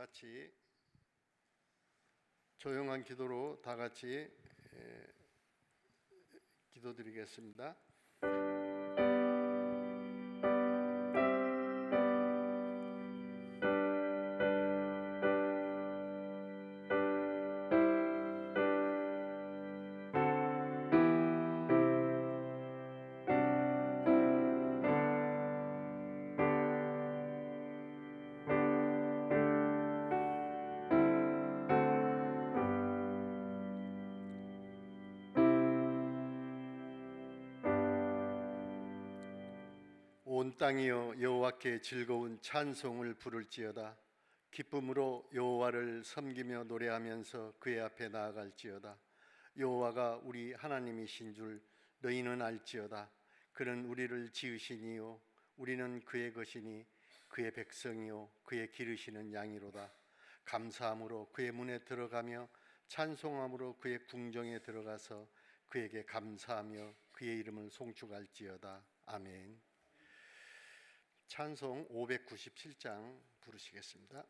같이 조용한 기도로 다 같이 기도드리겠습니다. 온 땅이여 여호와께 즐거운 찬송을 부를지어다. 기쁨으로 여호와를 섬기며 노래하면서 그의 앞에 나아갈지어다. 여호와가 우리 하나님이신 줄 너희는 알지어다. 그는 우리를 지으시니요 우리는 그의 것이니 그의 백성이요 그의 기르시는 양이로다. 감사함으로 그의 문에 들어가며 찬송함으로 그의 궁정에 들어가서 그에게 감사하며 그의 이름을 송축할지어다. 아멘. 찬송 597장 부르시겠습니다.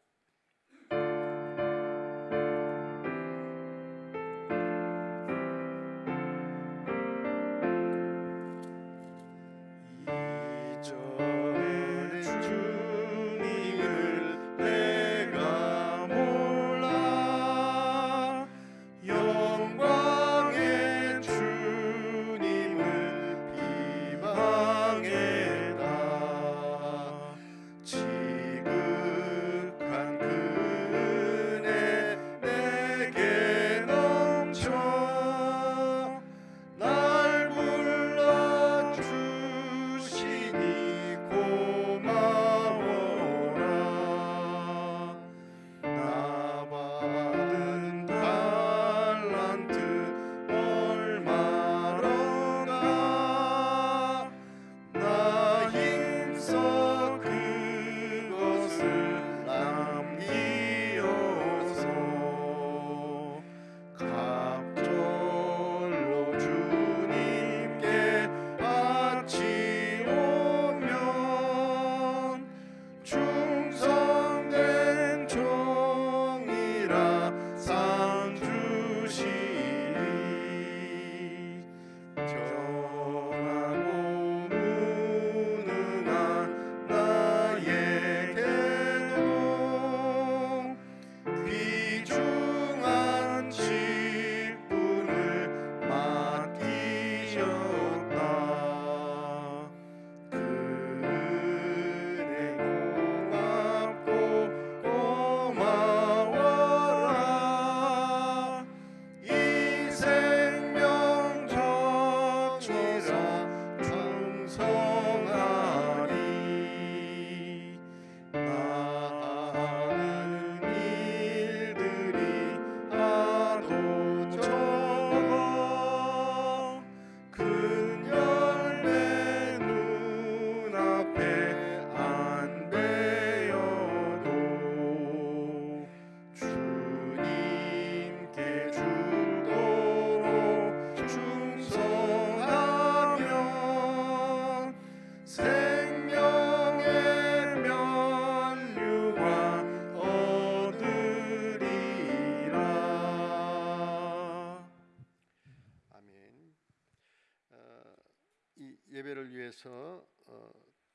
이 예배를 위해서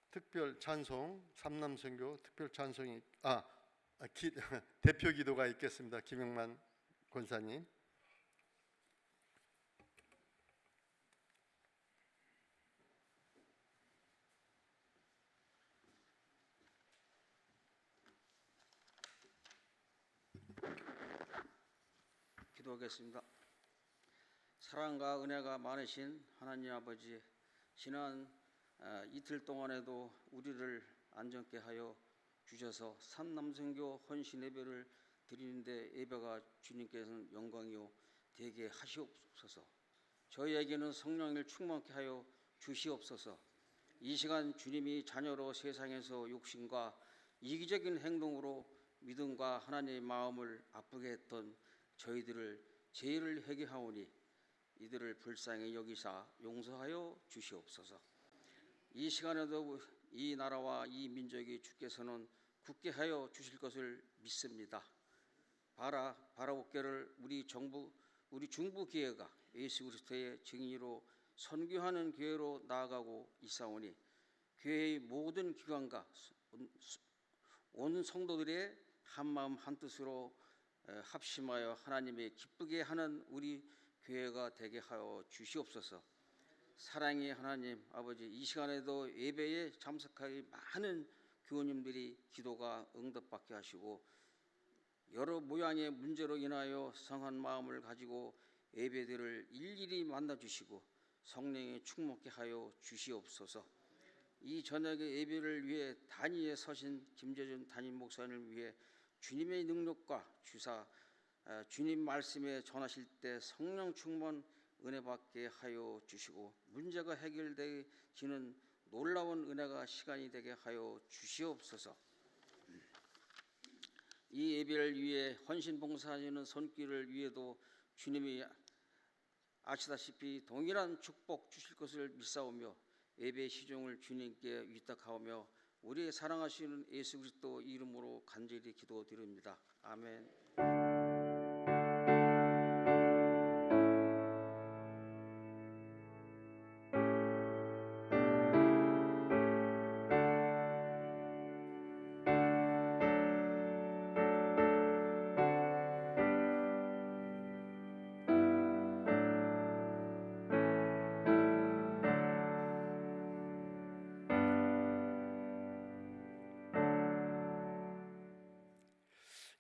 특별 찬송 삼남선교 특별 찬송이 대표 기도가 있겠습니다. 김영만 권사님. 기도하겠습니다. 사랑과 은혜가 많으신 하나님 아버지, 지난 이틀 동안에도 우리를 안전케 하여 주셔서 삼남선교 헌신 예배를 드리는데 예배가 주님께서는 영광이요 되게 하시옵소서. 저희에게는 성령을 충만케 하여 주시옵소서. 이 시간 주님이 자녀로 세상에서 욕심과 이기적인 행동으로 믿음과 하나님의 마음을 아프게 했던 저희들을 죄를 회개하오니 이들을 불쌍히 여기사 용서하여 주시옵소서. 이 시간에도 이 나라와 이 민족이 주께서는 굳게 하여 주실 것을 믿습니다. 바라옵기를 우리 중부 교회가 예수 그리스도의 증인으로 선교하는 교회로 나아가고 있사오니 교회의 모든 기관과 온 성도들의 한마음 한뜻으로 합심하여 하나님의 기쁘게 하는 우리 교회가 되게 하여 주시옵소서. 사랑의 하나님 아버지, 이 시간에도 예배에 참석하기 많은 교우님들이 기도가 응답받게 하시고 여러 모양의 문제로 인하여 상한 마음을 가지고 예배들을 일일이 만나주시고 성령에 충만케 하여 주시옵소서. 이 저녁의 예배를 위해 단위에 서신 김재준 담임 목사님을 위해 주님의 능력과 주님 말씀에 전하실 때 성령 충만 은혜 받게 하여 주시고 문제가 해결되지는 놀라운 은혜가 시간이 되게 하여 주시옵소서. 이 예배를 위해 헌신 봉사하는 손길을 위해도 주님이 아시다시피 동일한 축복 주실 것을 믿사오며 예배 시종을 주님께 위탁하오며 우리의 사랑하시는 예수 그리스도 이름으로 간절히 기도드립니다. 아멘.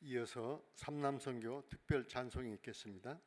이어서 삼남선교 특별 찬송이 있겠습니다.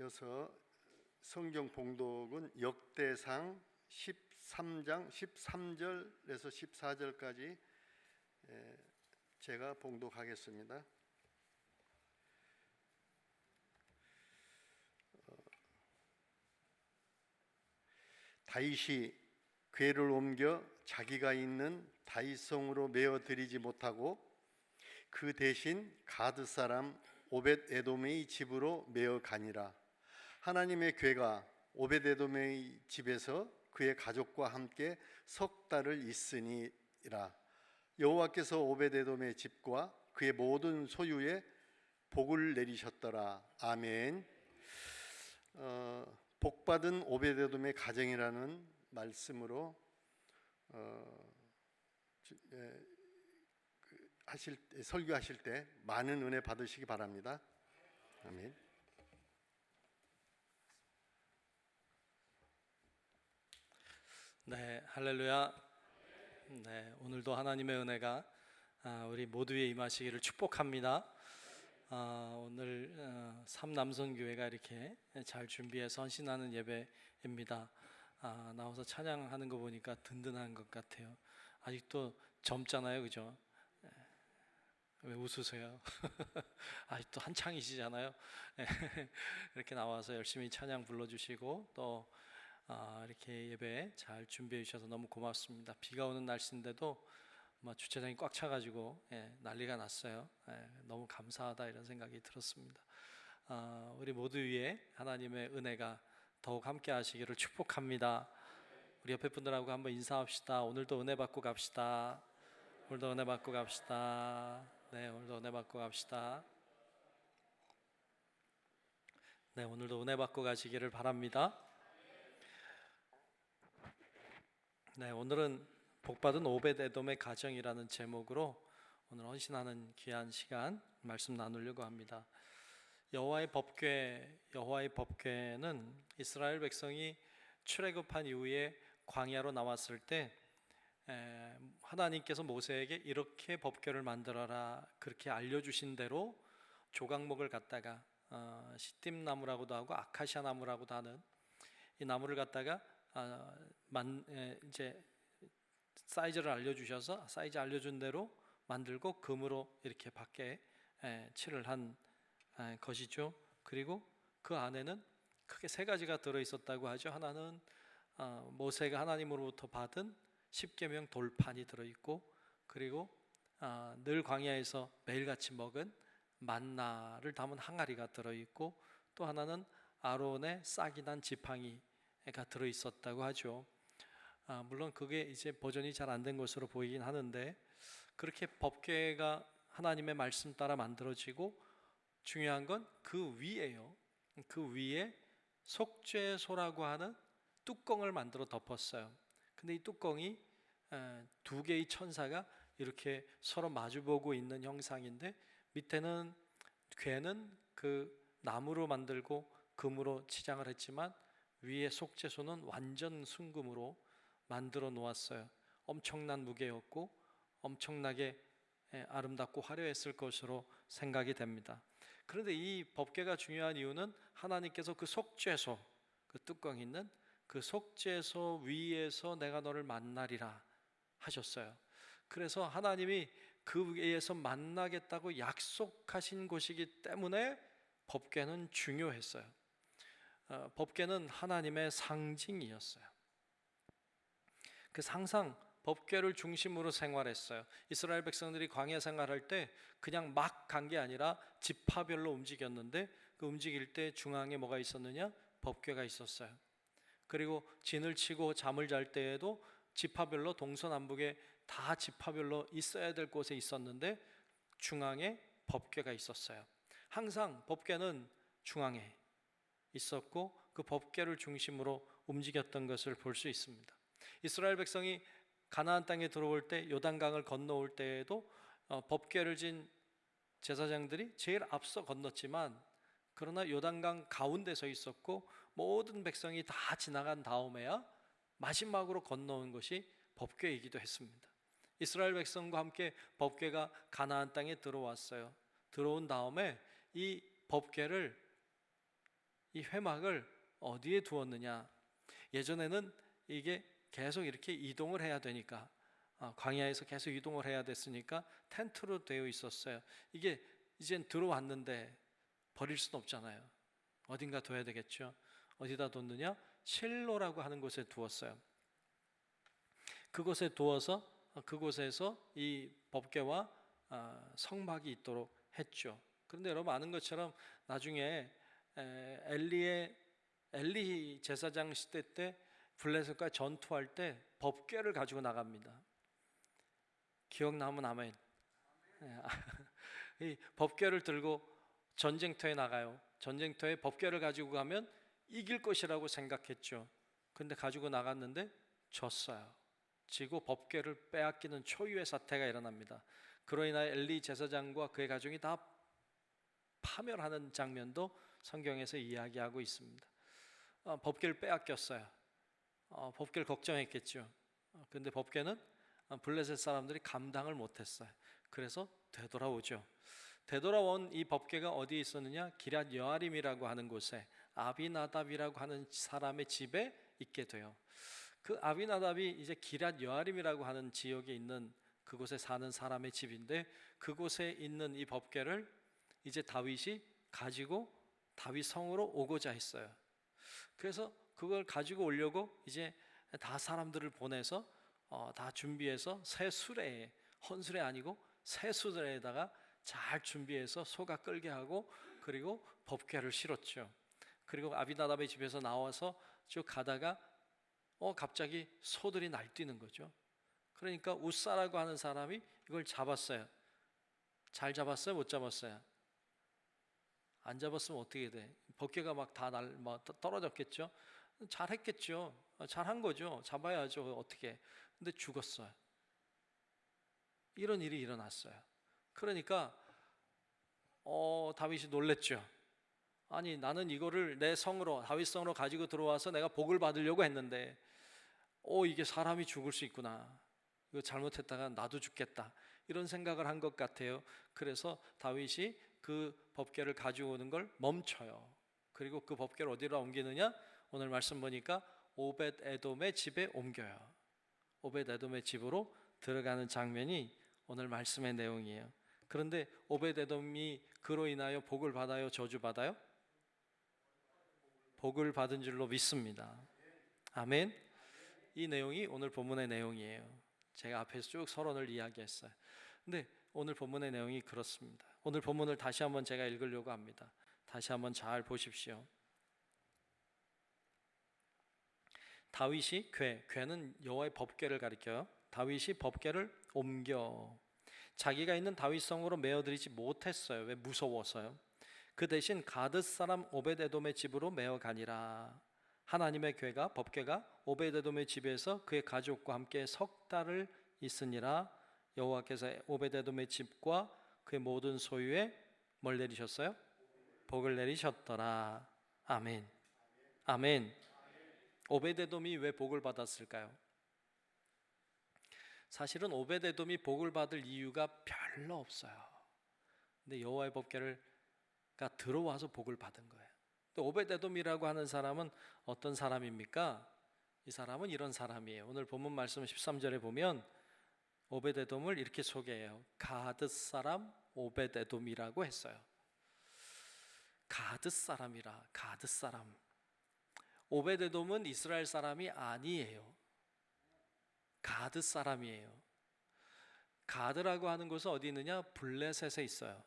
이어서 성경 봉독은 역대상 13장 13절에서 14절까지 제가 봉독하겠습니다. 다윗이 궤를 옮겨 자기가 있는 다윗성으로 메어 드리지 못하고 그 대신 가드 사람 오벳 에돔의 집으로 메어 가니라. 하나님의 궤가 오벳 에돔의 집에서 그의 가족과 함께 석 달을 있으니라. 여호와께서 오벳 에돔의 집과 그의 모든 소유에 복을 내리셨더라. 아멘. 복받은 오벳 에돔의 가정이라는 말씀으로 설교하실 때 많은 은혜 받으시기 바랍니다. 아멘. 네, 할렐루야. 네, 오늘도 하나님의 은혜가 우리 모두에 임하시기를 축복합니다. 오늘 삼남성교회가 이렇게 잘 준비해서 헌신하는 예배입니다. 나와서 찬양하는 거 보니까 든든한 것 같아요. 아직도 젊잖아요, 그죠? 왜 웃으세요? 아직도 한창이시잖아요. 이렇게 나와서 열심히 찬양 불러주시고 또 이렇게 예배 잘 준비해 주셔서 너무 고맙습니다. 비가 오는 날씨인데도 주차장이 꽉 차가지고 난리가 났어요. 너무 감사하다 이런 생각이 들었습니다. 우리 모두 위에 하나님의 은혜가 더욱 함께 하시기를 축복합니다. 우리 옆에 분들하고 한번 인사합시다. 오늘도 은혜 받고 갑시다. 오늘도 은혜 받고 갑시다. 네, 오늘도 은혜 받고 갑시다. 네, 오늘도 은혜 받고 가시기를 바랍니다. 네, 오늘은 복받은 오벳 에돔의 가정이라는 제목으로 오늘 헌신하는 귀한 시간 말씀 나누려고 합니다. 여호와의 법궤는 이스라엘 백성이 출애굽한 이후에 광야로 나왔을 때 하나님께서 모세에게 이렇게 법궤를 만들어라 그렇게 알려주신 대로 조각목을 갖다가 시띠임 나무라고도 하고 아카시아 나무라고도 하는 이 나무를 갖다가 이제 사이즈를 알려주셔서 사이즈 알려준 대로 만들고 금으로 이렇게 밖에 칠을 한 것이죠. 그리고 그 안에는 크게 세 가지가 들어있었다고 하죠. 하나는 모세가 하나님으로부터 받은 십계명 돌판이 들어있고, 그리고 늘 광야에서 매일같이 먹은 만나를 담은 항아리가 들어있고, 또 하나는 아론의 싹이 난 지팡이가 들어있었다고 하죠. 물론 그게 이제 버전이 잘 안 된 것으로 보이긴 하는데, 그렇게 법궤가 하나님의 말씀 따라 만들어지고, 중요한 건 그 위에요. 그 위에 속죄소라고 하는 뚜껑을 만들어 덮었어요. 근데 이 뚜껑이 두 개의 천사가 이렇게 서로 마주보고 있는 형상인데, 밑에는 궤는 그 나무로 만들고 금으로 치장을 했지만 위에 속죄소는 완전 순금으로 만들어 놓았어요. 엄청난 무게였고 엄청나게 아름답고 화려했을 것으로 생각이 됩니다. 그런데 이 법궤가 중요한 이유는 하나님께서 그 속죄소, 그 뚜껑 있는 그 속죄소 위에서 내가 너를 만나리라 하셨어요. 그래서 하나님이 그 위에서 만나겠다고 약속하신 곳이기 때문에 법궤는 중요했어요. 법궤는 하나님의 상징이었어요. 항상 법궤를 중심으로 생활했어요. 이스라엘 백성들이 광야 생활할 때 그냥 막 간 게 아니라 지파별로 움직였는데, 그 움직일 때 중앙에 뭐가 있었느냐? 법궤가 있었어요. 그리고 진을 치고 잠을 잘 때에도 지파별로 동서남북에 다 지파별로 있어야 될 곳에 있었는데 중앙에 법궤가 있었어요. 항상 법궤는 중앙에 있었고 그 법궤를 중심으로 움직였던 것을 볼 수 있습니다. 이스라엘 백성이 가나안 땅에 들어올 때, 요단강을 건너올 때에도 법궤를 진 제사장들이 제일 앞서 건넜지만, 그러나 요단강 가운데 서 있었고 모든 백성이 다 지나간 다음에야 마지막으로 건너온 것이 법궤이기도 했습니다. 이스라엘 백성과 함께 법궤가 가나안 땅에 들어왔어요. 들어온 다음에 이 법궤를, 이 회막을 어디에 두었느냐? 예전에는 이게 계속 이렇게 이동을 해야 되니까, 광야에서 계속 이동을 해야 됐으니까 텐트로 되어 있었어요. 이게 이젠 들어왔는데 버릴 수는 없잖아요. 어딘가 둬야 되겠죠. 어디다 뒀느냐? 실로라고 하는 곳에 두었어요. 그곳에 두어서 그곳에서 이 법궤와 성막이 있도록 했죠. 그런데 여러분 아는 것처럼 나중에 엘리 제사장 시대 때 블레셋과 전투할 때 법궤를 가지고 나갑니다. 기억나면 아멘. 이 법궤를 들고 전쟁터에 나가요. 전쟁터에 법궤를 가지고 가면 이길 것이라고 생각했죠. 근데 가지고 나갔는데 졌어요. 지고 법궤를 빼앗기는 초유의 사태가 일어납니다. 그로 인하여 엘리 제사장과 그의 가족이 다 파멸하는 장면도 성경에서 이야기하고 있습니다. 법궤를 빼앗겼어요. 법궤를 걱정했겠죠. 근데 법궤는 블레셋 사람들이 감당을 못했어요. 그래서 되돌아오죠. 되돌아온 이 법궤가 어디에 있었느냐? 기럇 여아림이라고 하는 곳에 아비나답이라고 하는 사람의 집에 있게 돼요. 그 아비나답이 이제 기럇 여아림이라고 하는 지역에 있는 그곳에 사는 사람의 집인데, 그곳에 있는 이 법궤를 이제 다윗이 가지고 다윗 성으로 오고자 했어요. 그래서 그걸 가지고 오려고 이제 다 사람들을 보내서 다 준비해서 새 수레에, 헌수레 아니고 새 수레에다가 잘 준비해서 소가 끌게 하고, 그리고 법궤를 실었죠. 그리고 아비나답의 집에서 나와서 쭉 가다가 갑자기 소들이 날뛰는 거죠. 그러니까 우사라고 하는 사람이 이걸 잡았어요. 잘 잡았어요? 못 잡았어요? 안 잡았으면 어떻게 돼? 법궤가 막 다 떨어졌겠죠. 잘했겠죠. 잘한 거죠. 잡아야죠. 어떻게? 근데 죽었어요. 이런 일이 일어났어요. 그러니까 다윗이 놀랬죠. 아니, 나는 이거를 내 성으로, 다윗 성으로 가지고 들어와서 내가 복을 받으려고 했는데 이게 사람이 죽을 수 있구나. 이거 잘못했다가 나도 죽겠다. 이런 생각을 한 것 같아요. 그래서 다윗이 그 법궤를 가지고 오는 걸 멈춰요. 그리고 그 법궤를 어디로 옮기느냐? 오늘 말씀 보니까 오벳 에돔의 집에 옮겨요. 오벳 에돔의 집으로 들어가는 장면이 오늘 말씀의 내용이에요. 그런데 오벳 에돔이 그로 인하여 복을 받아요? 저주 받아요? 복을 받은 줄로 믿습니다. 아멘. 이 내용이 오늘 본문의 내용이에요. 제가 앞에서 쭉 서론을 이야기했어요. 근데 오늘 본문의 내용이 그렇습니다. 오늘 본문을 다시 한번 제가 읽으려고 합니다. 다시 한번 잘 보십시오. 다윗이 궤는 여호와의 법궤를 가리켜요. 다윗이 법궤를 옮겨 자기가 있는 다윗성으로 메어들이지 못했어요. 왜? 무서워서요. 그 대신 가드 사람 오벳에돔의 집으로 메어 가니라. 하나님의 궤가, 법궤가 오벳에돔의 집에서 그의 가족과 함께 석 달을 있으니라. 여호와께서 오벳에돔의 집과 그의 모든 소유에 뭘 내리셨어요? 복을 내리셨더라. 아멘. 아멘. 오벳에돔이 왜 복을 받았을까요? 사실은 오벳에돔이 복을 받을 이유가 별로 없어요. 근데 여호와의 법궤가 들어와서 복을 받은 거예요. 또 오벳에돔이라고 하는 사람은 어떤 사람입니까? 이 사람은 이런 사람이에요. 오늘 본문 말씀 13절에 보면 오벳에돔을 이렇게 소개해요. 가드 사람 오벳에돔이라고 했어요. 가드 사람이라. 가드 사람. 오벳에돔은 이스라엘 사람이 아니에요. 가드 사람이에요. 가드라고 하는 곳은 어디 있느냐? 블레셋에 있어요.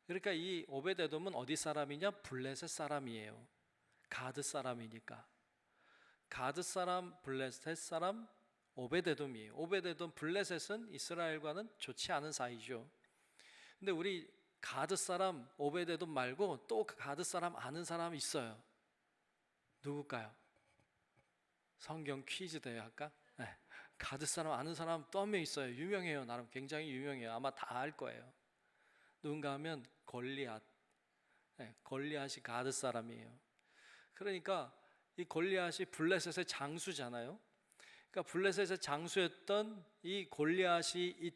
그러니까 이 오벳에돔은 어디 사람이냐? 블레셋 사람이에요. 가드 사람이니까. 가드 사람, 블레셋 사람, 오벳에돔이에요. 오벳에돔, 블레셋은 이스라엘과는 좋지 않은 사이죠. 근데 우리 가드 사람, 오벳에돔 말고 또 가드 사람 아는 사람이 있어요. 누굴까요? 성경 퀴즈 대회 할까? 네. 가드 사람 아는 사람 또 한 명 있어요. 유명해요. 나름 굉장히 유명해요. 아마 다 알 거예요. 누군가 하면 골리앗. 네, 골리앗이 가드 사람이에요. 그러니까 이 골리앗이 블레셋의 장수잖아요. 그러니까 블레셋의 장수였던 이 골리앗이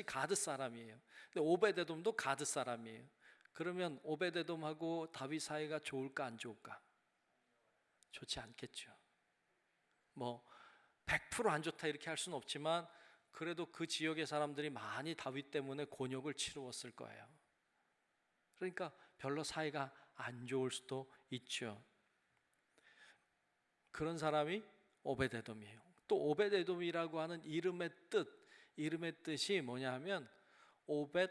가드 사람이에요. 근데 오벳에돔도 가드 사람이에요. 그러면 오벳에돔하고 다윗 사이가 좋을까 안 좋을까? 좋지 않겠죠. 100% 안 좋다 이렇게 할 수는 없지만 그래도 그 지역의 사람들이 많이 다윗 때문에 곤욕을 치루었을 거예요. 그러니까 별로 사이가 안 좋을 수도 있죠. 그런 사람이 오벳에돔이에요. 또 오벳에돔이라고 하는 이름의 뜻이 뭐냐면 오벳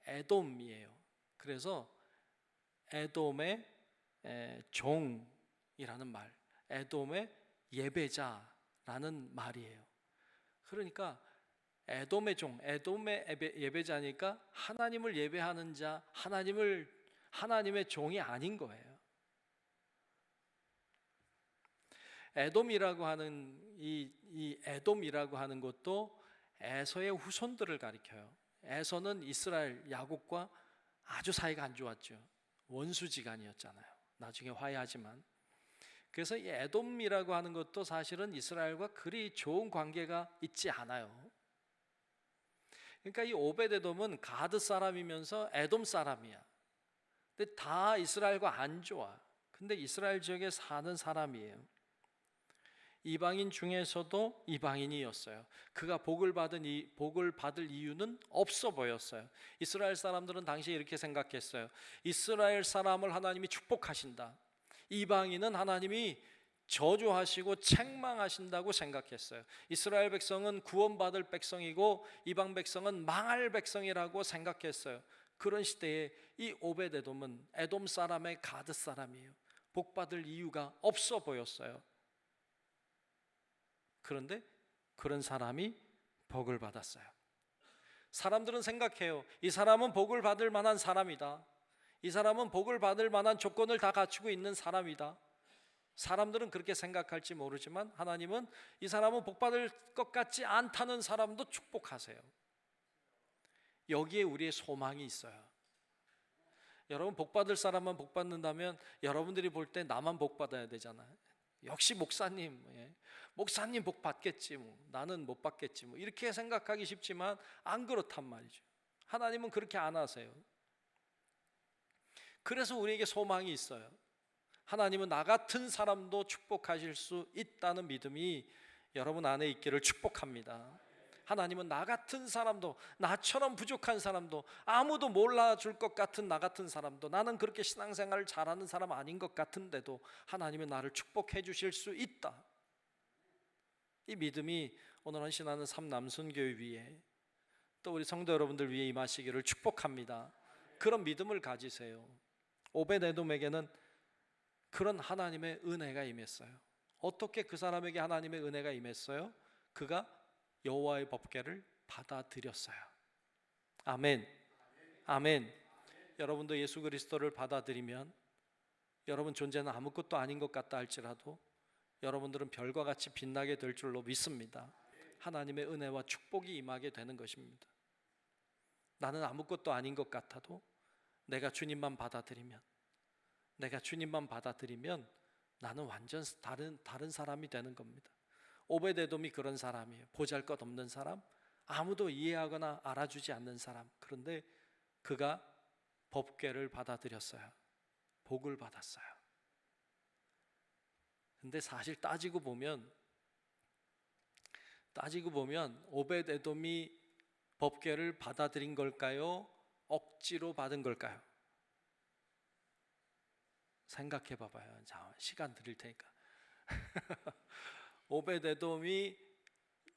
에돔이에요. 그래서 에돔의 종이라는 말, 에돔의 예배자라는 말이에요. 그러니까 에돔의 종, 에돔의 예배자니까 하나님을 예배하는 자, 하나님의 종이 아닌 거예요. 에돔이라고 하는 이 에돔이라고 하는 것도 에서의 후손들을 가리켜요. 에서는 이스라엘 야곱과 아주 사이가 안 좋았죠. 원수지간이었잖아요. 나중에 화해하지만. 그래서 이 에돔이라고 하는 것도 사실은 이스라엘과 그리 좋은 관계가 있지 않아요. 그러니까 이 오벳에돔은 가드 사람이면서 에돔 사람이야. 근데 다 이스라엘과 안 좋아. 근데 이스라엘 지역에 사는 사람이에요. 이방인 중에서도 이방인이었어요. 그가 복을 받을 이유는 없어 보였어요. 이스라엘 사람들은 당시에 이렇게 생각했어요. 이스라엘 사람을 하나님이 축복하신다. 이방인은 하나님이 저주하시고 책망하신다고 생각했어요. 이스라엘 백성은 구원받을 백성이고 이방 백성은 망할 백성이라고 생각했어요. 그런 시대에 이 오벳에돔은 에돔 사람의 가드 사람이에요. 복받을 이유가 없어 보였어요. 그런데 그런 사람이 복을 받았어요. 사람들은 생각해요. 이 사람은 복을 받을 만한 사람이다. 이 사람은 복을 받을 만한 조건을 다 갖추고 있는 사람이다. 사람들은 그렇게 생각할지 모르지만 하나님은 이 사람은 복받을 것 같지 않다는 사람도 축복하세요. 여기에 우리의 소망이 있어요. 여러분, 복받을 사람만 복받는다면 여러분들이 볼 때 나만 복받아야 되잖아요. 역시 목사님, 목사님 복 받겠지, 나는 못 받겠지, 이렇게 생각하기 쉽지만 안 그렇단 말이죠. 하나님은 그렇게 안 하세요. 그래서 우리에게 소망이 있어요. 하나님은 나 같은 사람도 축복하실 수 있다는 믿음이 여러분 안에 있기를 축복합니다. 하나님은 나 같은 사람도, 나처럼 부족한 사람도, 아무도 몰라줄 것 같은 나 같은 사람도, 나는 그렇게 신앙생활을 잘하는 사람 아닌 것 같은데도 하나님은 나를 축복해 주실 수 있다. 이 믿음이 오늘 헌신하는 삼남순교회 위에 또 우리 성도 여러분들 위에 임하시기를 축복합니다. 그런 믿음을 가지세요. 오벳에돔에게는 그런 하나님의 은혜가 임했어요. 어떻게 그 사람에게 하나님의 은혜가 임했어요? 그가 여호와의 법궤를 받아들였어요. 아멘. 아멘. 여러분도 예수 그리스도를 받아들이면 여러분 존재는 아무것도 아닌 것 같다 할지라도 여러분들은 별과 같이 빛나게 될 줄로 믿습니다. 하나님의 은혜와 축복이 임하게 되는 것입니다. 나는 아무것도 아닌 것 같아도 내가 주님만 받아들이면 나는 완전 다른 사람이 되는 겁니다. 오벳에돔이 그런 사람이에요. 보잘것없는 사람, 아무도 이해하거나 알아주지 않는 사람. 그런데 그가 법궤를 받아들였어요. 복을 받았어요. 근데 사실 따지고 보면 오벳에돔이 법궤를 받아들인 걸까요? 억지로 받은 걸까요? 생각해 봐봐요. 자, 시간 드릴 테니까. 오벳에돔이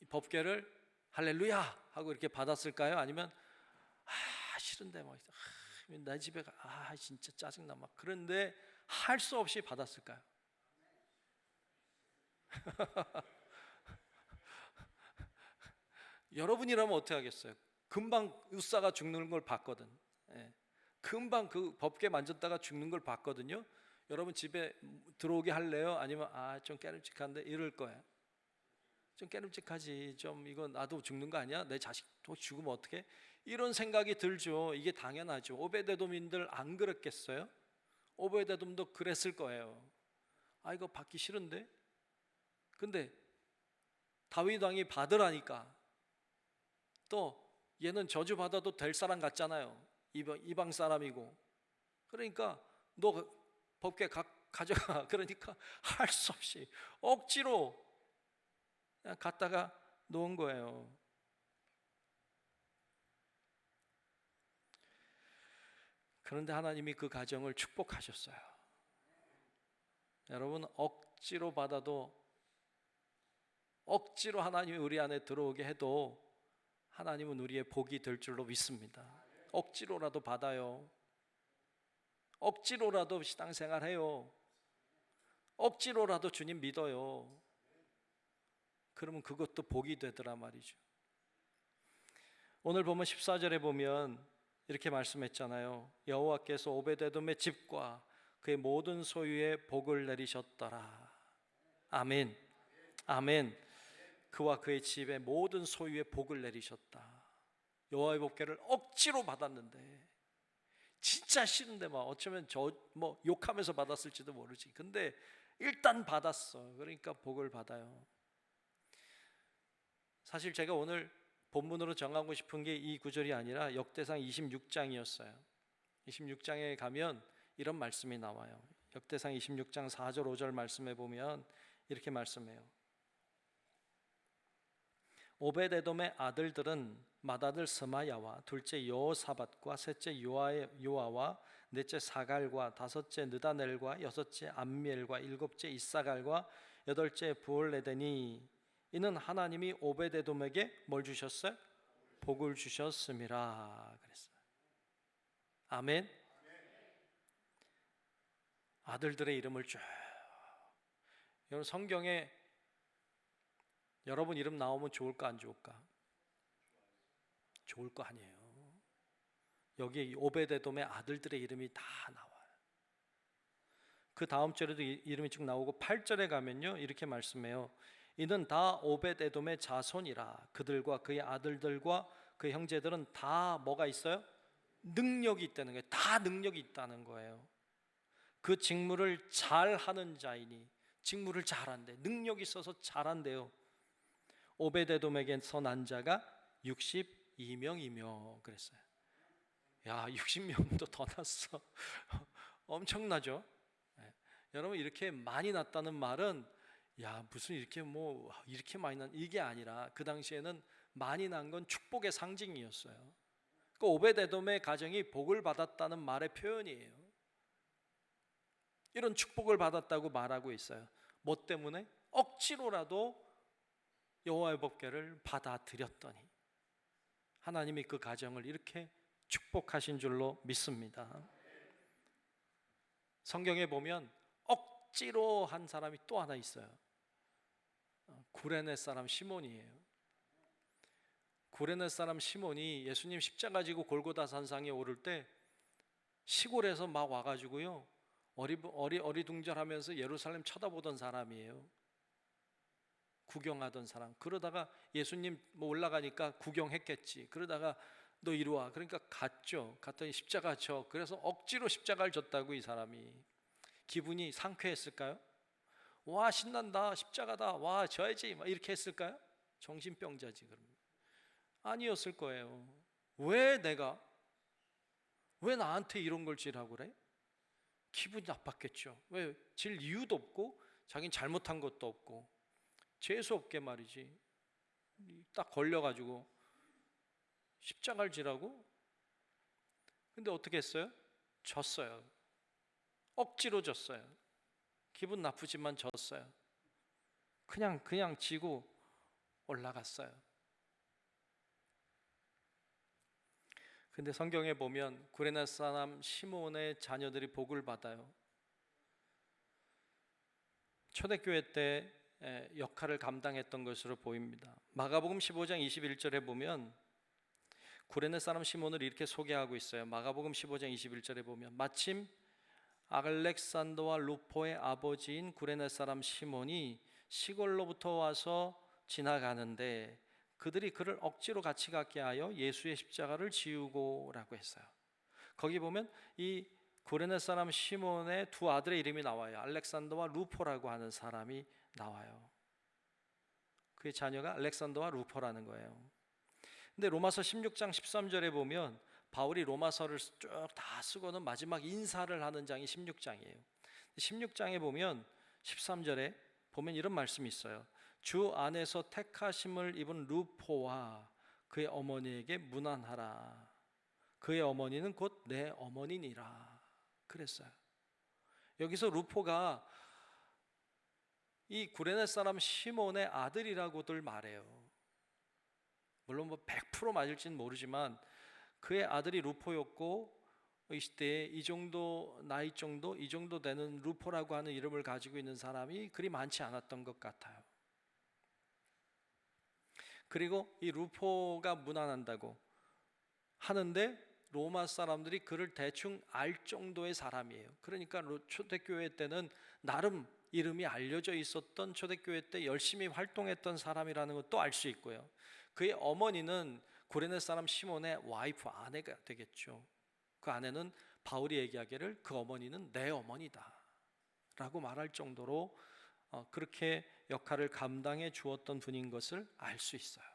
법궤를 할렐루야 하고 이렇게 받았을까요? 아니면 싫은데 막 내 집에 진짜 짜증나 막 그런데 할 수 없이 받았을까요? 여러분이라면 어떻게 하겠어요? 금방 웃사가 죽는 걸 봤거든. 금방 그 법궤 만졌다가 죽는 걸 봤거든요. 여러분 집에 들어오게 할래요? 아니면 좀 깨름직한데 이럴 거예요. 좀 깨름직하지. 좀 이거 나도 죽는 거 아니야? 내 자식도 죽으면 어떡해? 이런 생각이 들죠. 이게 당연하죠. 오벳에돔인들 안 그랬겠어요? 오벳에돔도 그랬을 거예요. 이거 받기 싫은데? 근데 다윗 왕이 받으라니까 또 얘는 저주받아도 될 사람 같잖아요. 이방 사람이고. 그러니까 너 법궤 가져가. 그러니까 할 수 없이 억지로 그냥 갖다가 놓은 거예요. 그런데 하나님이 그 가정을 축복하셨어요. 여러분, 억지로 받아도 억지로 하나님이 우리 안에 들어오게 해도 하나님은 우리의 복이 될 줄로 믿습니다. 억지로라도 받아요. 억지로라도 신앙생활해요. 억지로라도 주님 믿어요. 그러면 그것도 복이 되더라 말이죠. 오늘 보면 14절에 보면 이렇게 말씀했잖아요. 여호와께서 오베데돔의 집과 그의 모든 소유에 복을 내리셨더라. 아멘. 아멘. 그와 그의 집에 모든 소유에 복을 내리셨다. 여호와의 복궤를 억지로 받았는데, 진짜 싫은데 막 어쩌면 욕하면서 받았을지도 모르지. 근데 일단 받았어. 그러니까 복을 받아요. 사실 제가 오늘 본문으로 정하고 싶은 게 이 구절이 아니라 역대상 26장이었어요. 26장에 가면 이런 말씀이 나와요. 역대상 26장 4절 5절 말씀에 보면 이렇게 말씀해요. 오베데돔의 아들들은 맏아들 스마야와 둘째 여호사밧과 셋째 요아와 넷째 사갈과 다섯째 느다넬과 여섯째 암미엘과 일곱째 이사갈과 여덟째 부올레데니. 이는 하나님이 오베데돔에게 뭘 주셨어요? 복을 주셨음이라 그랬어요. 아멘. 아들들의 이름을 쭉, 여러분 성경에 여러분 이름 나오면 좋을까 안 좋을까? 좋을 거 아니에요. 여기에 오베데돔의 아들들의 이름이 다 나와요. 그 다음 절에도 이름이 쭉 나오고 8절에 가면요 이렇게 말씀해요. 이는 다 오베데돔의 자손이라. 그들과 그의 아들들과 그 형제들은 다 뭐가 있어요? 능력이 있다는 거예요. 다 능력이 있다는 거예요. 그 직무를 잘하는 자이니, 직무를 잘한대. 능력이 있어서 잘한대요. 오베데돔에게서 난 자가 62명이며 그랬어요. 야, 60명도 더 났어. 엄청나죠? 네. 여러분 이렇게 많이 났다는 말은 야 무슨 이렇게 이렇게 많이 난 이게 아니라 그 당시에는 많이 난 건 축복의 상징이었어요. 그 오베데돔의 가정이 복을 받았다는 말의 표현이에요. 이런 축복을 받았다고 말하고 있어요. 뭐 때문에? 억지로라도 여호와의 법궤를 받아들였더니 하나님이 그 가정을 이렇게 축복하신 줄로 믿습니다. 성경에 보면 억지로 한 사람이 또 하나 있어요. 구레네 사람 시몬이에요. 구레네 사람 시몬이 예수님 십자가 지고 골고다 산상에 오를 때 시골에서 막 와가지고요 어리둥절하면서 예루살렘 쳐다보던 사람이에요. 구경하던 사람. 그러다가 예수님 올라가니까 구경했겠지. 그러다가 너 이리 와. 그러니까 갔죠. 갔더니 십자가 져. 그래서 억지로 십자가를 졌다고. 이 사람이 기분이 상쾌했을까요? 와 신난다, 십자가다, 와 져야지 막 이렇게 했을까요? 정신병자지. 그럼 아니었을 거예요. 왜 나한테 이런 걸 지라고 그래? 기분이 나빴겠죠. 왜? 질 이유도 없고 자기는 잘못한 것도 없고 재수 없게 말이지. 딱 걸려가지고 십자가를 지라고? 근데 어떻게 했어요? 졌어요. 억지로 졌어요. 기분 나쁘지만 졌어요. 그냥 지고 올라갔어요. 근데 성경에 보면 구레네 사람 시몬의 자녀들이 복을 받아요. 초대교회 때 역할을 감당했던 것으로 보입니다. 마가복음 15장 21절에 보면 구레네 사람 시몬을 이렇게 소개하고 있어요. 마가복음 15장 21절에 보면 마침 알렉산더와 루포의 아버지인 구레네 사람 시몬이 시골로부터 와서 지나가는데 그들이 그를 억지로 같이 가게 하여 예수의 십자가를 지우고라고 했어요. 거기 보면 이 구레네 사람 시몬의 두 아들의 이름이 나와요. 알렉산더와 루포라고 하는 사람이 나와요. 그의 자녀가 알렉산더와 루포라는 거예요. 근데 로마서 16장 13절에 보면 바울이 로마서를 쭉 다 쓰고는 마지막 인사를 하는 장이 16장이에요. 16장에 보면 13절에 보면 이런 말씀이 있어요. 주 안에서 택하심을 입은 루포와 그의 어머니에게 문안하라. 그의 어머니는 곧 내 어머니니라 그랬어요. 여기서 루포가 이 구레네 사람 시몬의 아들이라고들 말해요. 물론 뭐 100% 맞을지는 모르지만 그의 아들이 루포였고 이 시대에 이 정도 나이 정도 이 정도 되는 루포라고 하는 이름을 가지고 있는 사람이 그리 많지 않았던 것 같아요. 그리고 이 루포가 문안한다고 하는데 로마 사람들이 그를 대충 알 정도의 사람이에요. 그러니까 초대교회 때는 나름 이름이 알려져 있었던, 초대교회 때 열심히 활동했던 사람이라는 것도 알 수 있고요. 그의 어머니는 구레네 사람 시몬의 와이프, 아내가 되겠죠. 그 아내는 바울이 얘기하기를 그 어머니는 내 어머니다 라고 말할 정도로 그렇게 역할을 감당해 주었던 분인 것을 알 수 있어요.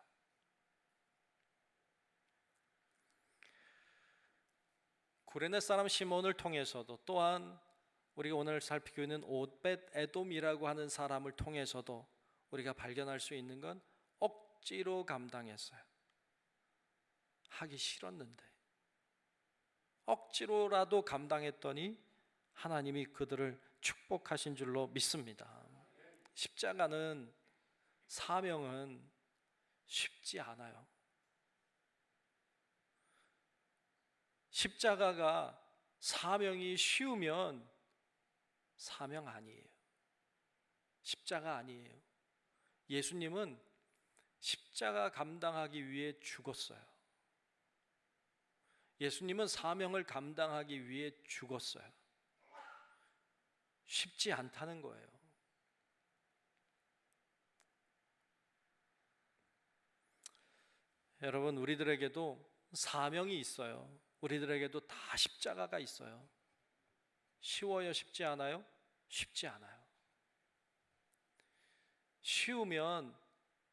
구레네 사람 시몬을 통해서도, 또한 우리가 오늘 살피고 있는 오벳 에돔이라고 하는 사람을 통해서도 우리가 발견할 수 있는 건 억지로 감당했어요. 하기 싫었는데 억지로라도 감당했더니 하나님이 그들을 축복하신 줄로 믿습니다. 십자가는, 사명은 쉽지 않아요. 십자가가 사명이 쉬우면 사명 아니에요. 십자가 아니에요. 예수님은 십자가 감당하기 위해 죽었어요. 예수님은 사명을 감당하기 위해 죽었어요. 쉽지 않다는 거예요. 여러분, 우리들에게도 사명이 있어요. 우리들에게도 다 십자가가 있어요. 쉬워요? 쉽지 않아요? 쉽지 않아요. 쉬우면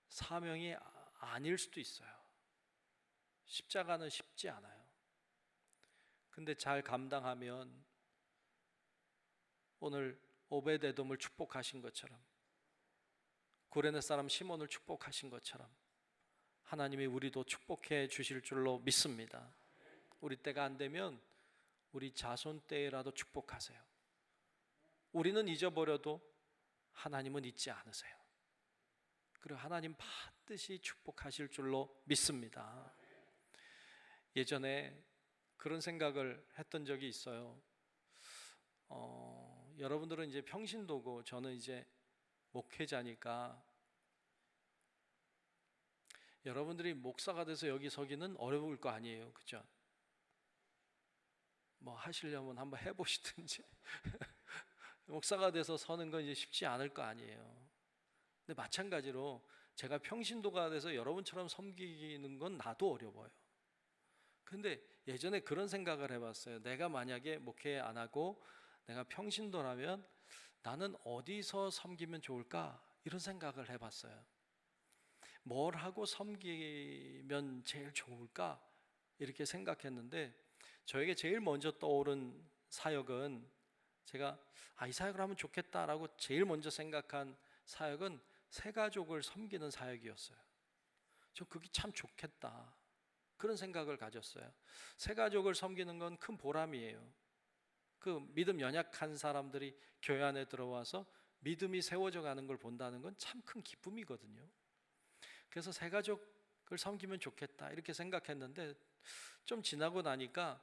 사명이 아닐 수도 있어요. 십자가는 쉽지 않아요. 근데 잘 감당하면 오늘 오벳 에돔을 축복하신 것처럼, 구레네 사람 시몬을 축복하신 것처럼 하나님이 우리도 축복해 주실 줄로 믿습니다. 우리 때가 안 되면 우리 자손 때라도 축복하세요. 우리는 잊어버려도 하나님은 잊지 않으세요. 그리고 하나님 반드시 축복하실 줄로 믿습니다. 예전에 그런 생각을 했던 적이 있어요. 여러분들은 이제 평신도고 저는 이제 목회자니까 여러분들이 목사가 돼서 여기 서기는 어려울 거 아니에요, 그죠? 뭐 하시려면 한번 해보시든지 목사가 돼서 서는 건 이제 쉽지 않을 거 아니에요. 근데 마찬가지로 제가 평신도가 돼서 여러분처럼 섬기는 건 나도 어려워요. 근데 예전에 그런 생각을 해봤어요. 내가 만약에 목회 안 하고 내가 평신도라면 나는 어디서 섬기면 좋을까? 이런 생각을 해봤어요. 뭘 하고 섬기면 제일 좋을까? 이렇게 생각했는데 저에게 제일 먼저 떠오른 사역은, 제가 이 사역을 하면 좋겠다라고 제일 먼저 생각한 사역은 새가족을 섬기는 사역이었어요. 저 그게 참 좋겠다, 그런 생각을 가졌어요. 새가족을 섬기는 건 큰 보람이에요. 그 믿음 연약한 사람들이 교회 안에 들어와서 믿음이 세워져 가는 걸 본다는 건 참 큰 기쁨이거든요. 그래서 새가족을 섬기면 좋겠다 이렇게 생각했는데 좀 지나고 나니까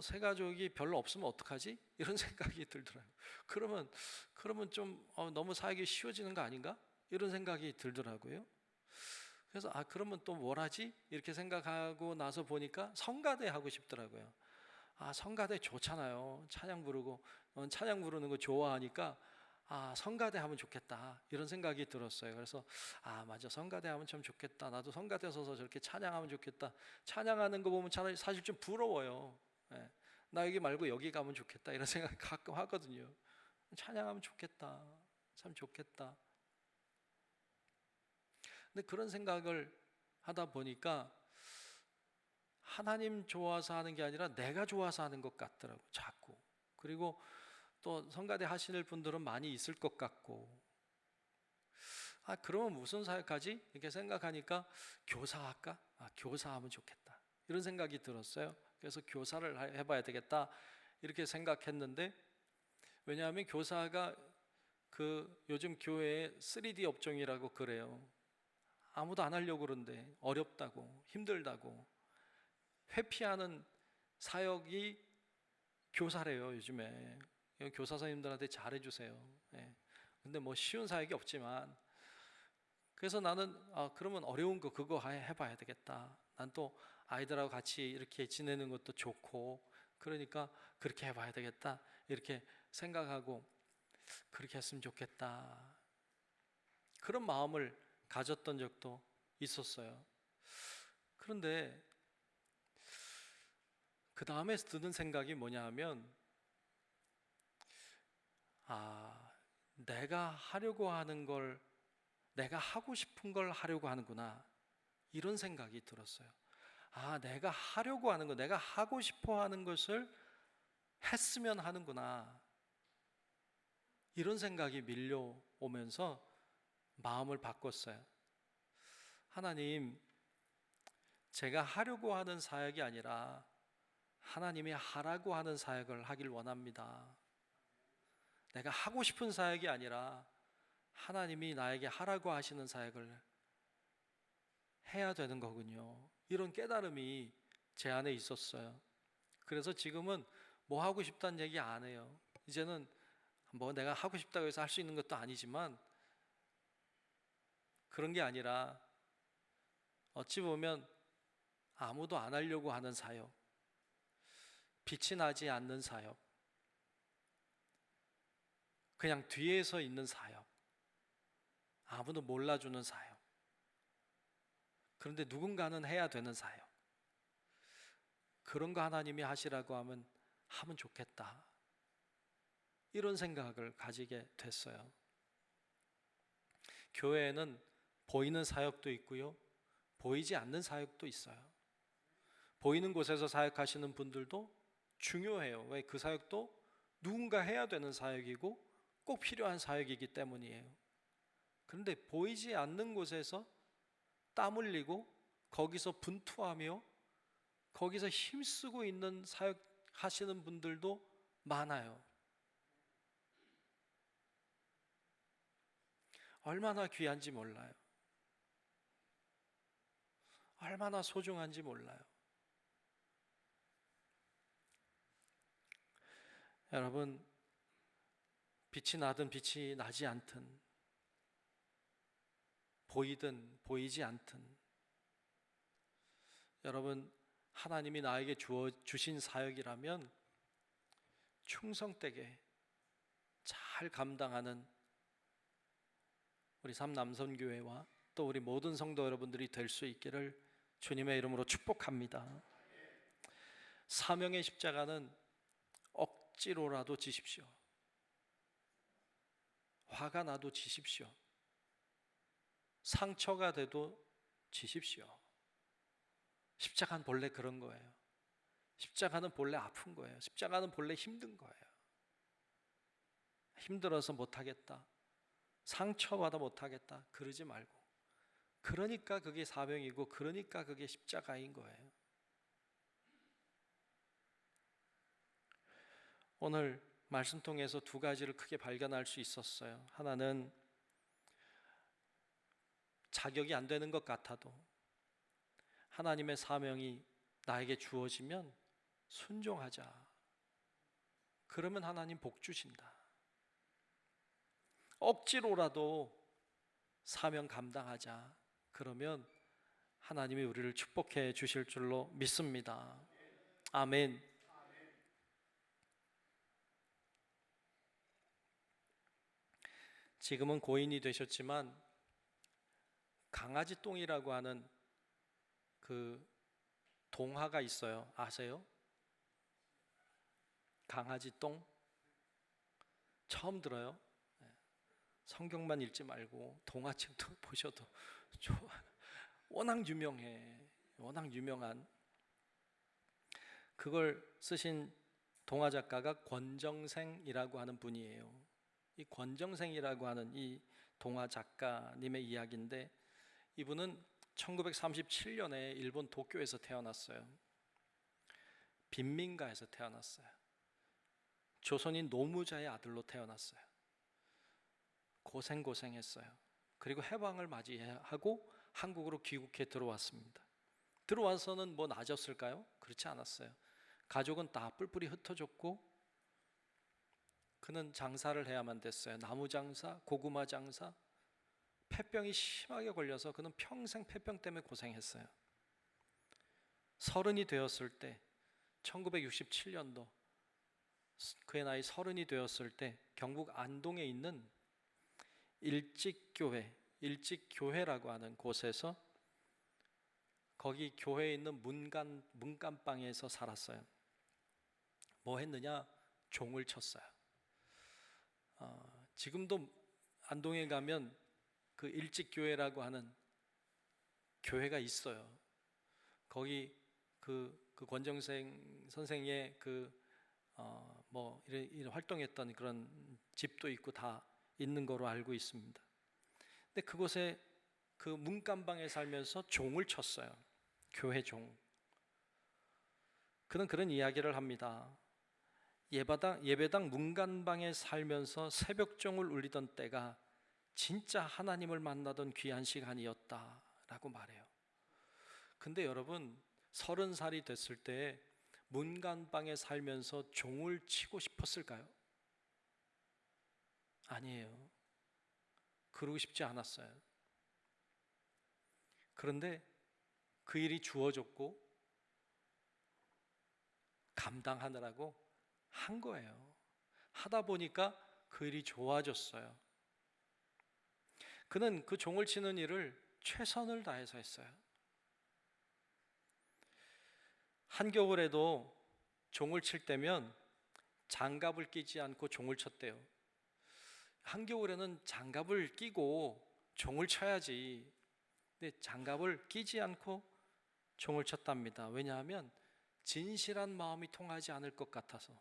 새가족이 별로 없으면 어떡하지? 이런 생각이 들더라고요. 그러면 좀 너무 사역이 쉬워지는 거 아닌가? 이런 생각이 들더라고요. 그래서 그러면 또 뭘 하지? 이렇게 생각하고 나서 보니까 성가대 하고 싶더라고요. 성가대 좋잖아요. 찬양 부르고 찬양 부르는 거 좋아하니까 성가대 하면 좋겠다 이런 생각이 들었어요. 그래서 맞아, 성가대 하면 참 좋겠다. 나도 성가대 서서 저렇게 찬양하면 좋겠다. 찬양하는 거 보면 사실 좀 부러워요. 나 여기 말고 여기 가면 좋겠다 이런 생각 가끔 하거든요. 찬양하면 좋겠다, 참 좋겠다. 근데 그런 생각을 하다 보니까 하나님 좋아서 하는 게 아니라 내가 좋아서 하는 것 같더라고요, 자꾸. 그리고 또 성가대 하시는 분들은 많이 있을 것 같고, 그러면 무슨 사역하지? 이렇게 생각하니까 교사할까? 교사하면 좋겠다 이런 생각이 들었어요. 그래서 교사를 해봐야 되겠다 이렇게 생각했는데, 왜냐하면 교사가 그 요즘 교회에 3D 업종이라고 그래요. 아무도 안 하려고 그러는데 어렵다고, 힘들다고. 회피하는 사역이 교사래요, 요즘에. 교사 선생님들한테 잘해주세요. 예. 근데 뭐 쉬운 사역이 없지만, 그래서 나는 그러면 어려운 거 그거 해봐야 되겠다. 난 또 아이들하고 같이 이렇게 지내는 것도 좋고, 그러니까 그렇게 해봐야 되겠다 이렇게 생각하고, 그렇게 했으면 좋겠다 그런 마음을 가졌던 적도 있었어요. 그런데 그 다음에 드는 생각이 뭐냐 하면, 내가 하려고 하는 걸, 내가 하고 싶은 걸 하려고 하는구나, 이런 생각이 들었어요. 내가 하려고 하는 거, 내가 하고 싶어 하는 것을 했으면 하는구나, 이런 생각이 밀려오면서 마음을 바꿨어요. 하나님, 제가 하려고 하는 사역이 아니라 하나님이 하라고 하는 사역을 하길 원합니다. 내가 하고 싶은 사역이 아니라 하나님이 나에게 하라고 하시는 사역을 해야 되는 거군요. 이런 깨달음이 제 안에 있었어요. 그래서 지금은 뭐 하고 싶다는 얘기 안 해요. 이제는 뭐 내가 하고 싶다고 해서 할 수 있는 것도 아니지만, 그런 게 아니라 어찌 보면 아무도 안 하려고 하는 사역, 빛이 나지 않는 사역, 그냥 뒤에서 있는 사역, 아무도 몰라주는 사역, 그런데 누군가는 해야 되는 사역, 그런 거 하나님이 하시라고 하면 좋겠다, 이런 생각을 가지게 됐어요. 교회에는 보이는 사역도 있고요, 보이지 않는 사역도 있어요. 보이는 곳에서 사역하시는 분들도 중요해요. 왜? 그 사역도 누군가 해야 되는 사역이고 꼭 필요한 사역이기 때문이에요. 그런데 보이지 않는 곳에서 땀 흘리고 거기서 분투하며 거기서 힘쓰고 있는 사역 하시는 분들도 많아요. 얼마나 귀한지 몰라요. 얼마나 소중한지 몰라요. 여러분, 빛이 나든 빛이 나지 않든, 보이든 보이지 않든, 여러분, 하나님이 나에게 주신 사역이라면 충성되게 잘 감당하는 우리 삼남선교회와 또 우리 모든 성도 여러분들이 될 수 있기를 주님의 이름으로 축복합니다. 사명의 십자가는 억지로라도 지십시오. 화가 나도 지십시오. 상처가 돼도 지십시오. 십자가는 본래 그런 거예요. 십자가는 본래 아픈 거예요. 십자가는 본래 힘든 거예요. 힘들어서 못하겠다, 상처받아 못하겠다, 그러지 말고, 그러니까 그게 사명이고, 그러니까 그게 십자가인 거예요. 오늘 말씀 통해서 두 가지를 크게 발견할 수 있었어요. 하나는 자격이 안 되는 것 같아도 하나님의 사명이 나에게 주어지면 순종하자. 그러면 하나님 복 주신다. 억지로라도 사명 감당하자. 그러면 하나님이 우리를 축복해 주실 줄로 믿습니다. 아멘. 지금은 고인이 되셨지만 강아지 똥이라고 하는 그 동화가 있어요. 아세요? 강아지 똥? 처음 들어요? 성경만 읽지 말고 동화책도 보셔도 좋아. 워낙 유명해. 워낙 유명한. 그걸 쓰신 동화 작가가 권정생이라고 하는 분이에요. 이 권정생이라고 하는 이 동화 작가님의 이야기인데, 이분은 1937년에 일본 도쿄에서 태어났어요. 빈민가에서 태어났어요. 조선인 노무자의 아들로 태어났어요. 고생했어요. 그리고 해방을 맞이하고 한국으로 귀국해 들어왔습니다. 들어와서는 뭐 나아졌을까요? 그렇지 않았어요. 가족은 다 뿔뿔이 흩어졌고 그는 장사를 해야만 됐어요. 나무 장사, 고구마 장사. 폐병이 심하게 걸려서 그는 평생 폐병 때문에 고생했어요. 30이 되었을 때 1967년도 그의 나이 30이 되었을 때 경북 안동에 있는 일직교회라고 하는 곳에서 거기 교회에 있는 문간방에서 살았어요. 뭐 했느냐? 종을 쳤어요. 지금도 안동에 가면 그 일직교회라고 하는 교회가 있어요. 거기 그 권정생 선생의 뭐 이런 활동했던 그런 집도 있고 다 있는 거로 알고 있습니다. 근데 그곳에 그 문간방에 살면서 종을 쳤어요. 교회 종. 그는 그런 이야기를 합니다. 예배당 문간방에 살면서 새벽종을 울리던 때가 진짜 하나님을 만나던 귀한 시간이었다라고 말해요. 근데 여러분 30살이 됐을 때 문간방에 살면서 종을 치고 싶었을까요? 아니에요. 그러고 싶지 않았어요. 그런데 그 일이 주어졌고 감당하느라고 한 거예요. 하다 보니까 그 일이 좋아졌어요. 그는 그 종을 치는 일을 최선을 다해서 했어요. 한겨울에도 종을 칠 때면 장갑을 끼지 않고 종을 쳤대요. 한겨울에는 장갑을 끼고 종을 쳐야지. 근데 장갑을 끼지 않고 종을 쳤답니다. 왜냐하면 진실한 마음이 통하지 않을 것 같아서.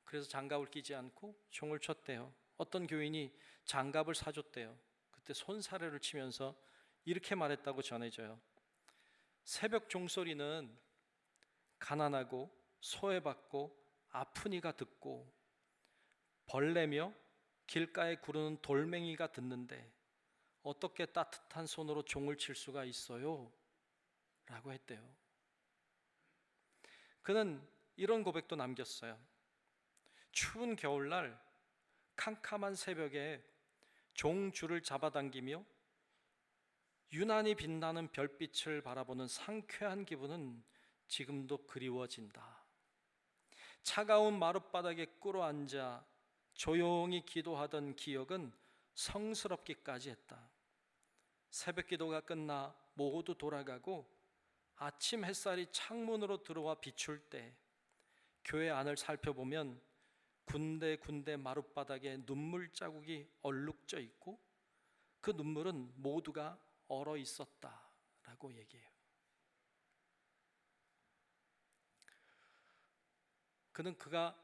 그래서 장갑을 끼지 않고 종을 쳤대요. 어떤 교인이 장갑을 사줬대요. 그때 손사래를 치면서 이렇게 말했다고 전해져요. 새벽 종소리는 가난하고 소외받고 아픈 이가 듣고 벌레며 길가에 구르는 돌멩이가 듣는데 어떻게 따뜻한 손으로 종을 칠 수가 있어요? 라고 했대요. 그는 이런 고백도 남겼어요. 추운 겨울날 캄캄한 새벽에 종줄을 잡아당기며 유난히 빛나는 별빛을 바라보는 상쾌한 기분은 지금도 그리워진다. 차가운 마룻바닥에 꿇어앉아 조용히 기도하던 기억은 성스럽기까지 했다. 새벽 기도가 끝나 모두 돌아가고 아침 햇살이 창문으로 들어와 비출 때 교회 안을 살펴보면 군데군데 마룻바닥에 눈물 자국이 얼룩져 있고 그 눈물은 모두가 얼어 있었다라고 얘기해요. 그는 그가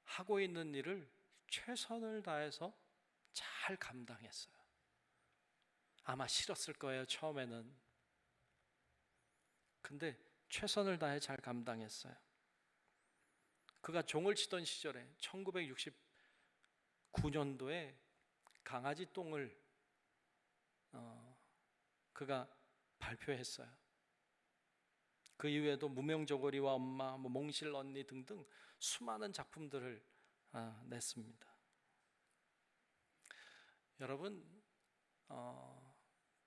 하고 있는 일을 최선을 다해서 잘 감당했어요. 아마 싫었을 거예요, 처음에는. 근데 최선을 다해 잘 감당했어요. 그가 종을 치던 시절에 1969년도에 강아지 똥을 그가 발표했어요. 그 이후에도 무명저고리와 엄마, 몽실 언니 등등 수많은 작품들을 냈습니다. 여러분,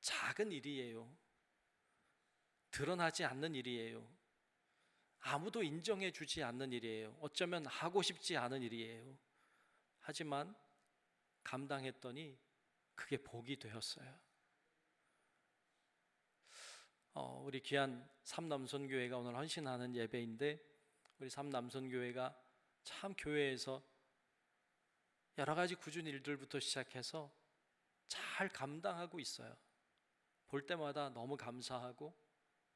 작은 일이에요. 드러나지 않는 일이에요. 아무도 인정해 주지 않는 일이에요. 어쩌면 하고 싶지 않은 일이에요. 하지만 감당했더니 그게 복이 되었어요. 우리 귀한 삼남선교회가 오늘 헌신하는 예배인데 우리 삼남선교회가 참 교회에서 여러 가지 굳은 일들부터 시작해서 잘 감당하고 있어요. 볼 때마다 너무 감사하고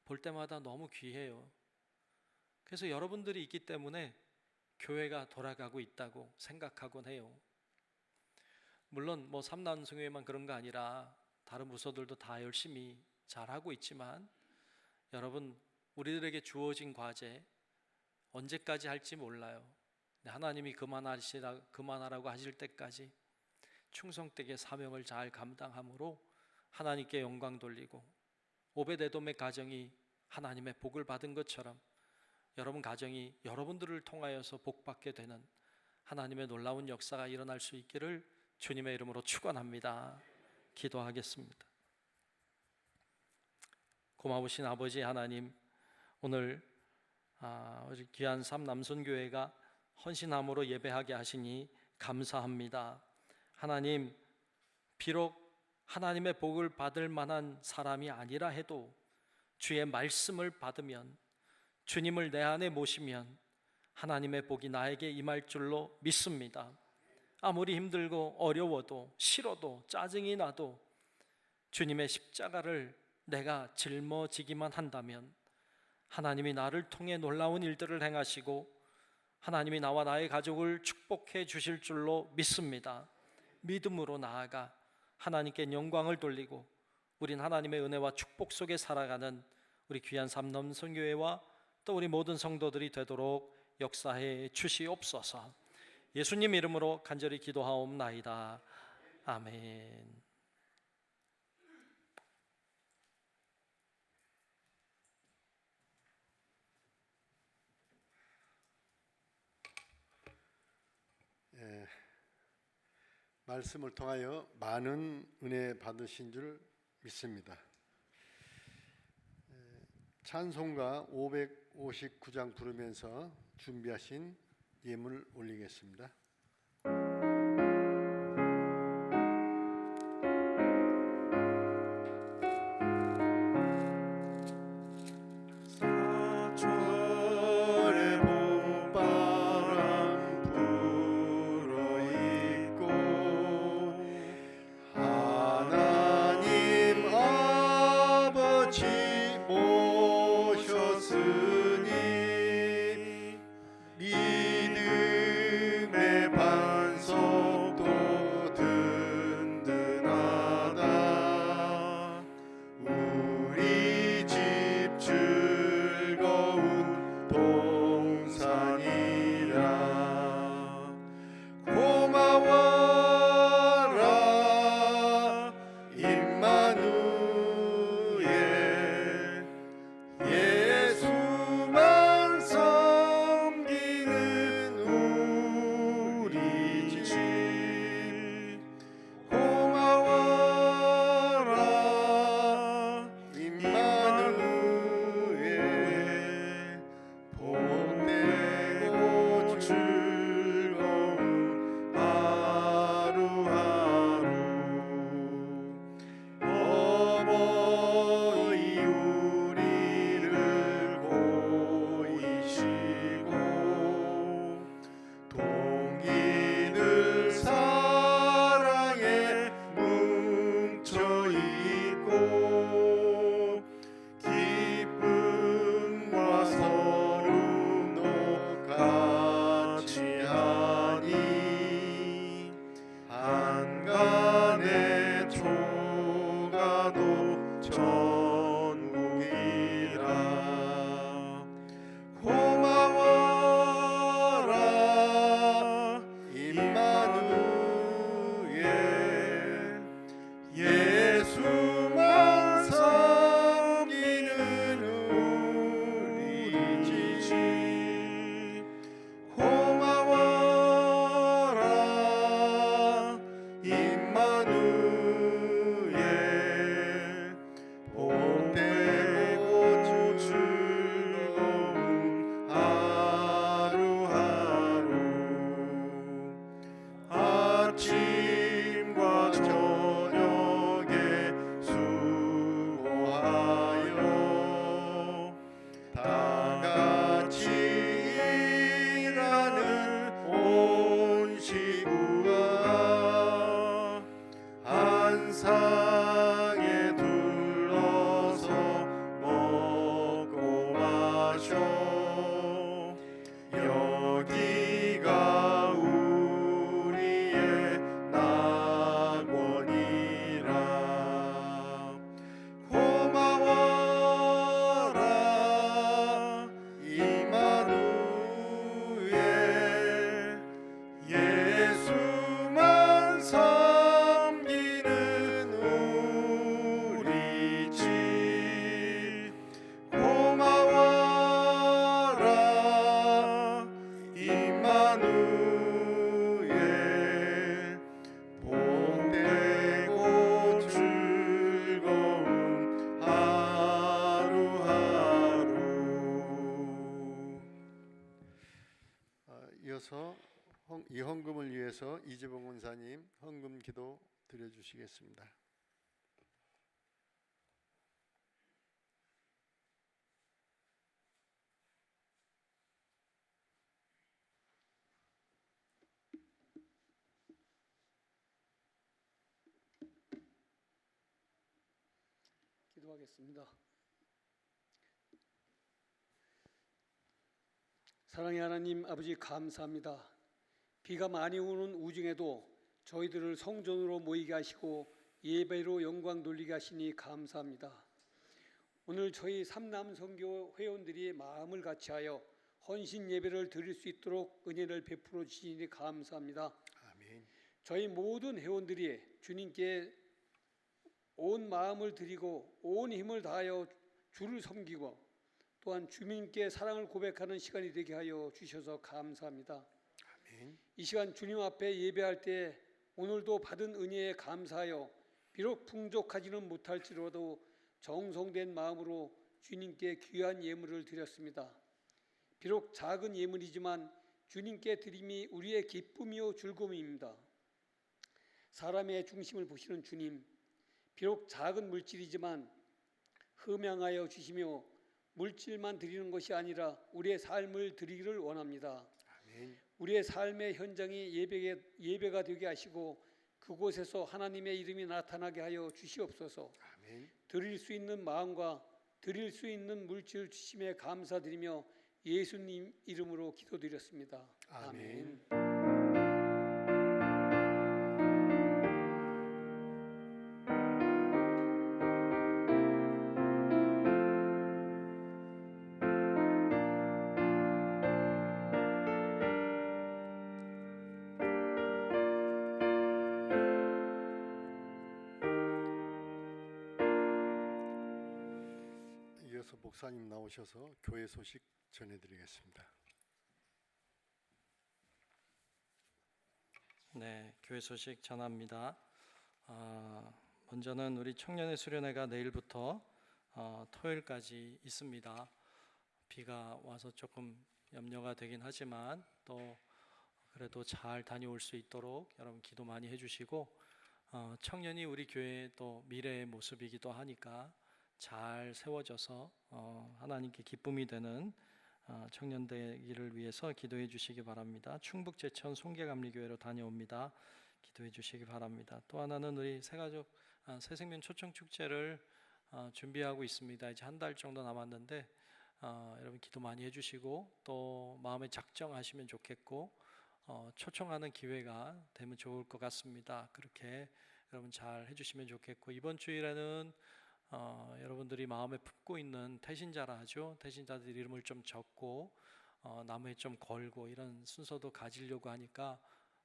볼 때마다 너무 귀해요. 그래서 여러분들이 있기 때문에 교회가 돌아가고 있다고 생각하곤 해요. 물론 뭐 삼남선교회만 그런 거 아니라 다른 부서들도 다 열심히 잘하고 있지만 여러분, 우리들에게 주어진 과제 언제까지 할지 몰라요. 하나님이 그만하라고 하실 때까지 충성되게 사명을 잘 감당함으로 하나님께 영광 돌리고 오벳에돔의 가정이 하나님의 복을 받은 것처럼 여러분 가정이 여러분들을 통하여서 복받게 되는 하나님의 놀라운 역사가 일어날 수 있기를 주님의 이름으로 축원합니다. 기도하겠습니다. 고마우신 아버지 하나님, 오늘 우리 귀한 삼남선교회가 헌신함으로 예배하게 하시니 감사합니다. 하나님, 비록 하나님의 복을 받을 만한 사람이 아니라 해도 주의 말씀을 받으면, 주님을 내 안에 모시면 하나님의 복이 나에게 임할 줄로 믿습니다. 아무리 힘들고 어려워도 싫어도 짜증이 나도 주님의 십자가를 내가 짊어지기만 한다면 하나님이 나를 통해 놀라운 일들을 행하시고 하나님이 나와 나의 가족을 축복해 주실 줄로 믿습니다. 믿음으로 나아가 하나님께 영광을 돌리고 우린 하나님의 은혜와 축복 속에 살아가는 우리 귀한 삼남선교회와 또 우리 모든 성도들이 되도록 역사해 주시옵소서. 예수님 이름으로 간절히 기도하옵나이다. 아멘. 말씀을 통하여 많은 은혜 받으신 줄 믿습니다. 찬송가 559장 부르면서 준비하신 예물 올리겠습니다. 믿음의 헌금을 위해서 이재봉 원사님 헌금 기도 드려주시겠습니다. 기도하겠습니다. 사랑의 하나님 아버지, 감사합니다. 비가 많이 오는 우중에도 저희들을 성전으로 모이게 하시고 예배로 영광 돌리게 하시니 감사합니다. 오늘 저희 삼남선교 회원들이 마음을 같이하여 헌신 예배를 드릴 수 있도록 은혜를 베풀어 주시니 감사합니다. 아멘. 저희 모든 회원들이 주님께 온 마음을 드리고 온 힘을 다하여 주를 섬기고 또한 주님께 사랑을 고백하는 시간이 되게 하여 주셔서 감사합니다. 아멘. 이 시간 주님 앞에 예배할 때 오늘도 받은 은혜에 감사하여 비록 풍족하지는 못할지라도 정성된 마음으로 주님께 귀한 예물을 드렸습니다. 비록 작은 예물이지만 주님께 드림이 우리의 기쁨이요 즐거움입니다. 사람의 중심을 보시는 주님, 비록 작은 물질이지만 흠양하여 주시며 물질만 드리는 것이 아니라 우리의 삶을 드리기를 원합니다. 아멘. 우리의 삶의 현장이 예배가 되게 하시고 그곳에서 하나님의 이름이 나타나게 하여 주시옵소서. 아멘. 드릴 수 있는 마음과 드릴 수 있는 물질 주심에 감사드리며 예수님 이름으로 기도드렸습니다. 아멘. 이어서 목사님 나오셔서 교회 소식 전해드리겠습니다. 네, 교회 소식 전합니다. 먼저는 우리 청년의 수련회가 내일부터 토요일까지 있습니다. 비가 와서 조금 염려가 되긴 하지만 또 그래도 잘 다녀올 수 있도록 여러분 기도 많이 해주시고, 청년이 우리 교회의 또 미래의 모습이기도 하니까 잘 세워져서 하나님께 기쁨이 되는 청년 되기를 위해서 기도해 주시기 바랍니다. 충북 제천 송계감리교회로 다녀옵니다. 기도해 주시기 바랍니다. 또 하나는 우리 새가족 새생명 초청축제를 준비하고 있습니다. 이제 한 달 정도 남았는데 여러분 기도 많이 해주시고 또 마음에 작정하시면 좋겠고 초청하는 기회가 되면 좋을 것 같습니다. 그렇게 여러분 잘 해주시면 좋겠고, 이번 주일에는 여러분들이 마음에 품고 있는 태신자라 하죠. 태신자들 이름을 좀 적고 나무에 좀 걸고 이런 순서도 가지려고 하니까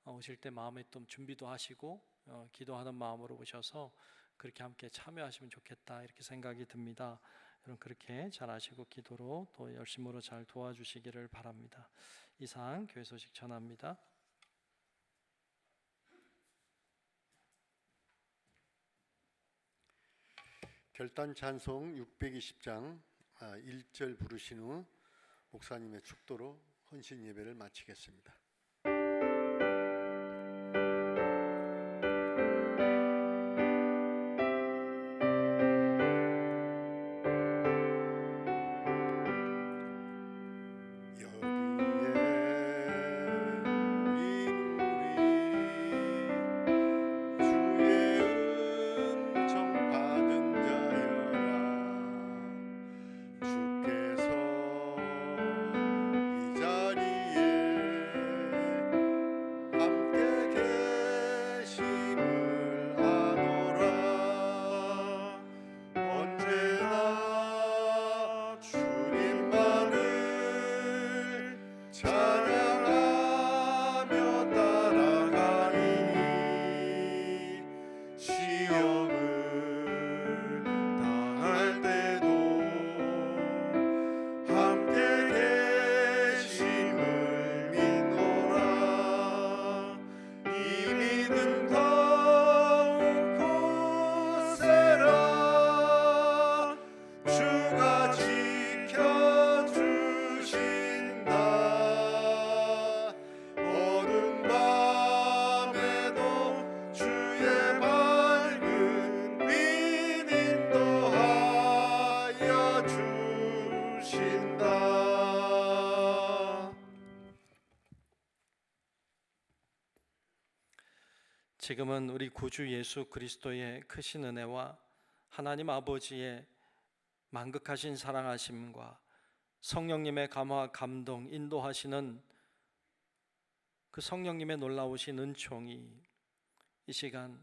오실 때 마음에 좀 준비도 하시고 기도하는 마음으로 오셔서 그렇게 함께 참여하시면 좋겠다 이렇게 생각이 듭니다. 여러분 그렇게 잘 하시고 기도로 또 열심으로 잘 도와주시기를 바랍니다. 이상 교회 소식 전합니다. 결단 찬송 620장 1절 부르신 후 목사님의 축도로 헌신 예배를 마치겠습니다. 주께서 이 자리에 지금은 우리 구주 예수 그리스도의 크신 은혜와 하나님 아버지의 만극하신 사랑하심과 성령님의 감화 감동 인도하시는 그 성령님의 놀라우신 은총이 이 시간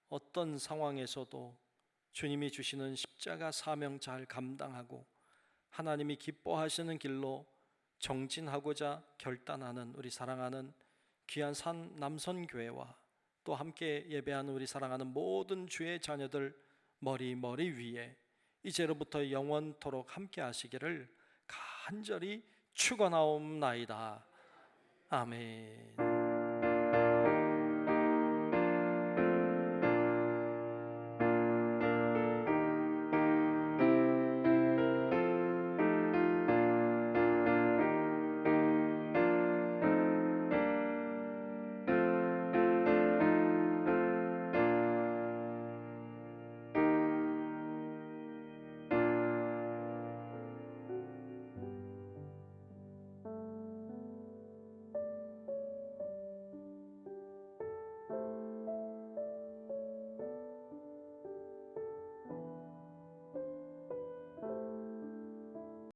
어떤 상황에서도 주님이 주시는 십자가 사명 잘 감당하고 하나님이 기뻐하시는 길로 정진하고자 결단하는 우리 사랑하는 귀한 산 남선교회와 또 함께 예배하는 우리 사랑하는 모든 주의 자녀들 머리 위에 이제로부터 영원토록 함께 하시기를 간절히 축원하옵나이다. 아멘.